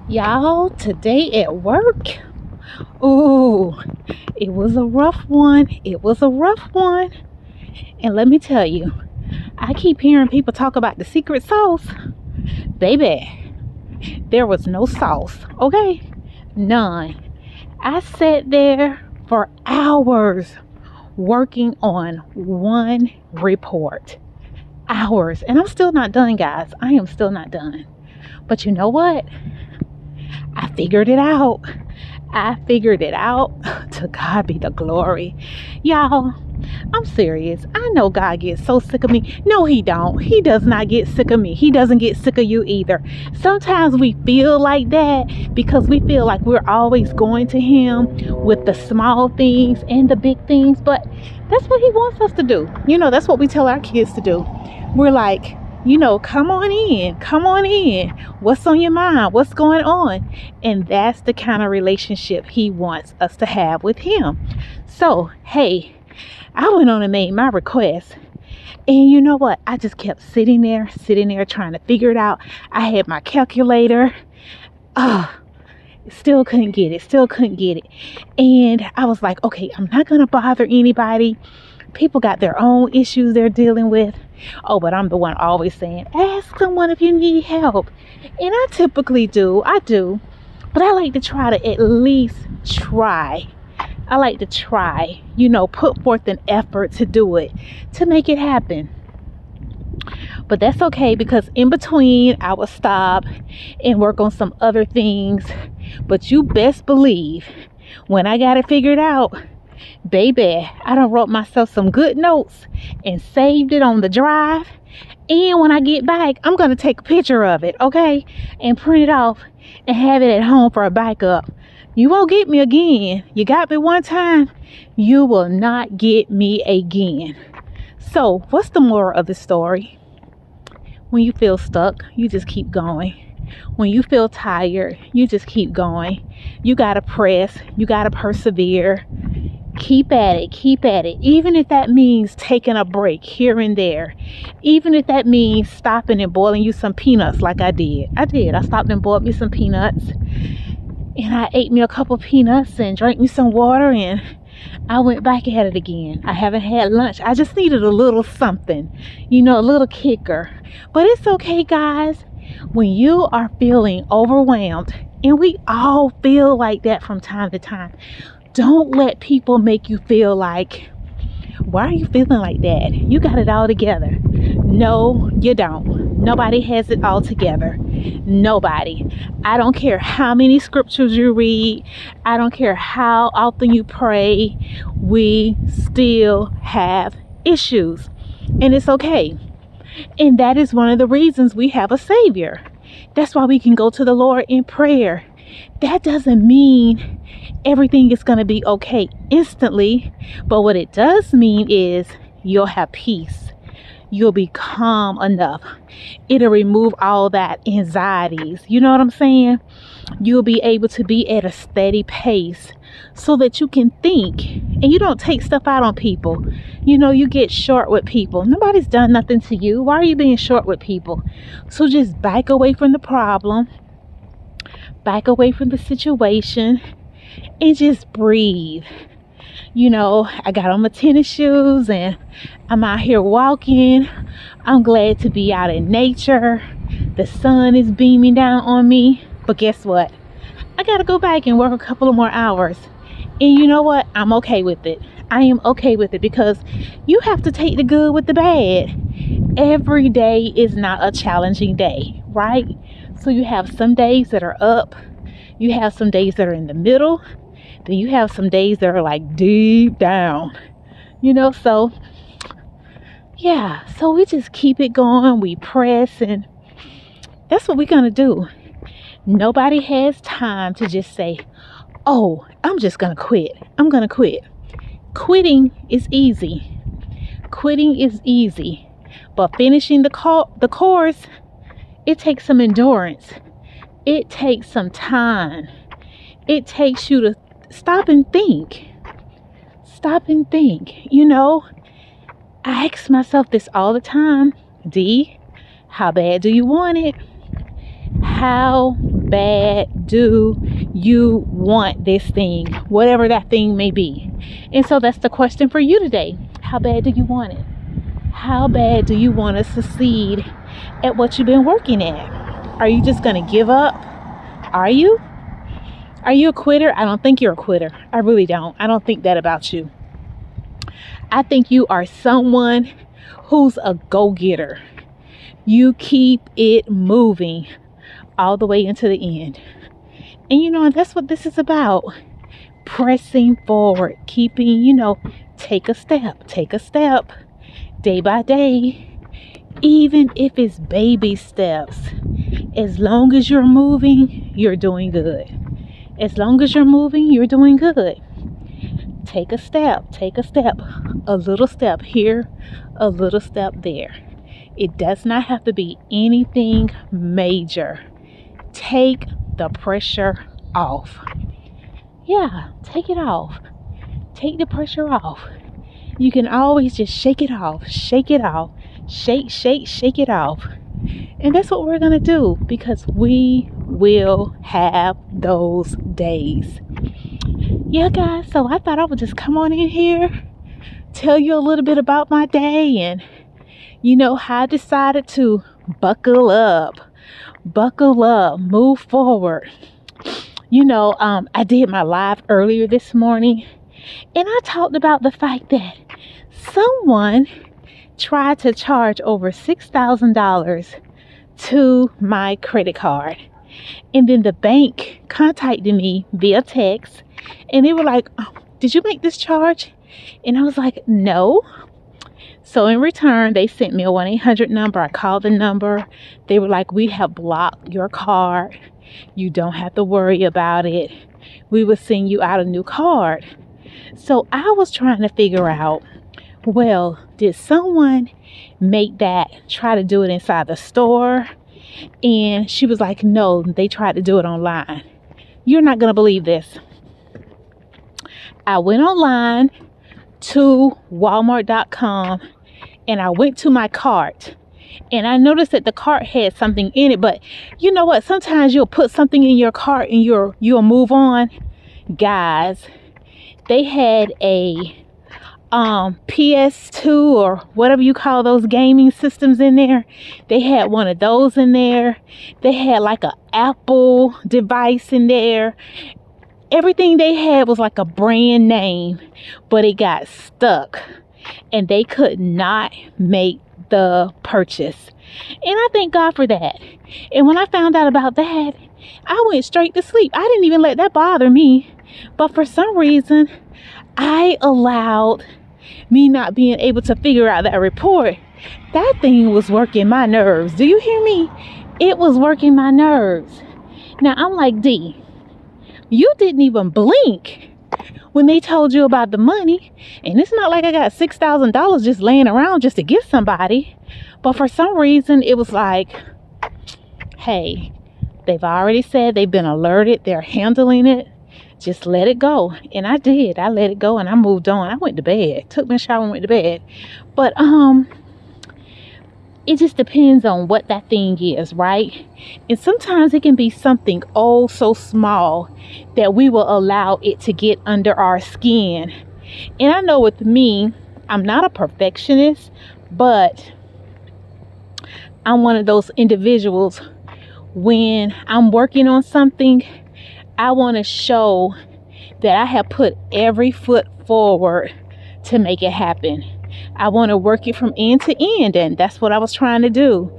Y'all, today at work, ooh, it was a rough one. It was a rough one. And let me tell you, I keep hearing people talk about the secret sauce. Baby, there was no sauce, okay? None. I sat there for hours working on one report. Hours. And I'm still not done, guys. I am still not done. But you know what? I figured it out. I figured it out. To God be the glory. Y'all, I'm serious. I know God gets so sick of me. No, he don't. He does not get sick of me. He doesn't get sick of you either. Sometimes we feel like that because we feel like we're always going to him with the small things and the big things. But that's what he wants us to do. That's what we tell our kids to do. We're like, come on in. Come on in. What's on your mind? What's going on? And that's the kind of relationship he wants us to have with him. So, hey, I went on and made my request. And you know what? I just kept sitting there trying to figure it out. I had my calculator. Still couldn't get it. And I was like, okay, I'm not going to bother anybody. People got their own issues they're dealing with. Oh, but I'm the one always saying, ask someone if you need help. And I typically do. I do. But I like to try to at least try. I like to try, put forth an effort to do it, to make it happen. But that's okay because in between I will stop and work on some other things. But you best believe when I got it figured out, baby, I done wrote myself some good notes and saved it on the drive. And when I get back, I'm going to take a picture of it, okay? And print it off and have it at home for a backup. You won't get me again. You got me one time. You will not get me again. So, what's the moral of the story? When you feel stuck, you just keep going. When you feel tired, you just keep going. You got to press. You got to persevere. Keep at it. Even if that means taking a break here and there. Even if that means stopping and boiling you some peanuts like I did. I stopped and boiled me some peanuts. And I ate me a couple peanuts and drank me some water and I went back at it again. I haven't had lunch. I just needed a little something, a little kicker. But it's okay, guys. When you are feeling overwhelmed, and we all feel like that from time to time, don't let people make you feel like, why are you feeling like that? You got it all together. No, you don't. Nobody has it all together. Nobody. I don't care how many scriptures you read. I don't care how often you pray. We still have issues. And it's okay. And that is one of the reasons we have a Savior. That's why we can go to the Lord in prayer. That doesn't mean everything is going to be okay instantly. But what it does mean is you'll have peace. You'll be calm enough. It'll remove all that anxieties. You know what I'm saying? You'll be able to be at a steady pace so that you can think and you don't take stuff out on people. You get short with people. Nobody's done nothing to you. Why are you being short with people? So just back away from the problem. Back away from the situation and just breathe. I got on my tennis shoes and I'm out here walking. I'm glad to be out in nature. The sun is beaming down on me. But guess what? I got to go back and work a couple of more hours. And you know what? I'm okay with it. I am okay with it because you have to take the good with the bad. Every day is not a challenging day, right? So you have some days that are up. You have some days that are in the middle. Then you have some days that are like deep down, so yeah, so we just keep it going. We press, and that's what we're going to do. Nobody has time to just say, oh, I'm just going to quit. I'm going to quit. Quitting is easy. But finishing the course, it takes some endurance. It takes some time. It takes you to stop and think. I ask myself this all the time. D, how bad do you want it? How bad do you want this thing, whatever that thing may be? And so that's the question for you today. How bad do you want it? How bad do you want to succeed at what you've been working at? Are you just going to give up? Are you? Are you a quitter? I don't think you're a quitter. I really don't. I don't think that about you. I think you are someone who's a go-getter. You keep it moving all the way into the end. And that's what this is about. Pressing forward, keeping, take a step day by day, even if it's baby steps. As long as you're moving, you're doing good. As long as you're moving, you're doing good. Take a step, a little step here, a little step there. It does not have to be anything major. Take the pressure off. Yeah, take it off. Take the pressure off. You can always just shake it off. Shake it off. Shake it off. And that's what we're going to do, because we will have those days. Yeah, guys, so I thought I would just come on in here, tell you a little bit about my day, and how I decided to buckle up, move forward. I did my live earlier this morning, and I talked about the fact that someone tried to charge over $6,000 to my credit card. And then the bank contacted me via text, and they were like, "Oh, did you make this charge?" And I was like, "No." So in return, they sent me a 1-800 number. I called the number. They were like, "We have blocked your card. You don't have to worry about it. We will send you out a new card." So I was trying to figure out, well, did someone make that, try to do it inside the store? And she was like, "No, they tried to do it online." You're not going to believe this. I went online to Walmart.com and I went to my cart, and I noticed that the cart had something in it. But you know what? Sometimes you'll put something in your cart and you'll move on. Guys, they had a PS2 or whatever you call those gaming systems in there. They had one of those in there. They had like an Apple device in there. Everything they had was like a brand name, but it got stuck and they could not make the purchase. And I thank God for that. And when I found out about that, I went straight to sleep. I didn't even let that bother me. But for some reason, I allowed me not being able to figure out that report. That thing was working my nerves. Do you hear me? It was working my nerves. Now I'm like, D, you didn't even blink when they told you about the money. And it's not like I got $6,000 just laying around just to give somebody. But for some reason, it was like, hey, they've already said they've been alerted. They're handling it. Just let it go. And I did. I let it go and I moved on. I went to bed. Took me a shower and went to bed. But it just depends on what that thing is, right? And sometimes it can be something oh so small that we will allow it to get under our skin. And I know with me, I'm not a perfectionist, but I'm one of those individuals, when I'm working on something, I want to show that I have put every foot forward to make it happen. I want to work it from end to end, and that's what I was trying to do.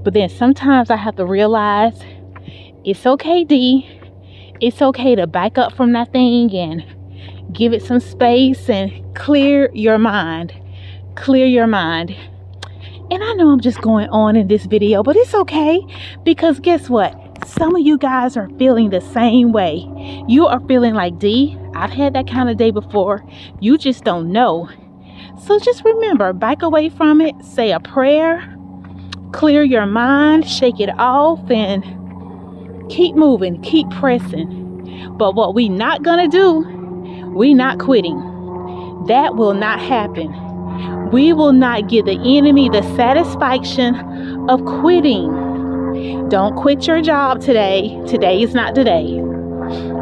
But then sometimes I have to realize it's okay, D. It's okay to back up from that thing and give it some space and clear your mind. Clear your mind. And I know I'm just going on in this video, but it's okay, because guess what? Some of you guys are feeling the same way. You are feeling like, D, I've had that kind of day before. You just don't know. So just remember, back away from it, say a prayer, clear your mind, shake it off, and keep moving, keep pressing. But what we not gonna do, we not quitting. That will not happen. We will not give the enemy the satisfaction of quitting. Don't quit your job today. Today is not the day.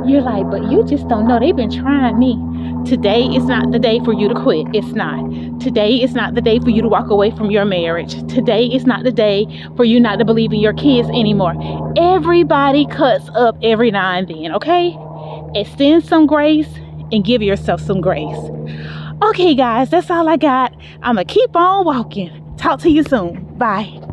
You're like, but you just don't know. They've been trying me. Today is not the day for you to quit. It's not. Today is not the day for you to walk away from your marriage. Today is not the day for you not to believe in your kids anymore. Everybody cuts up every now and then, okay? Extend some grace and give yourself some grace. Okay, guys, that's all I got. I'm going to keep on walking. Talk to you soon. Bye.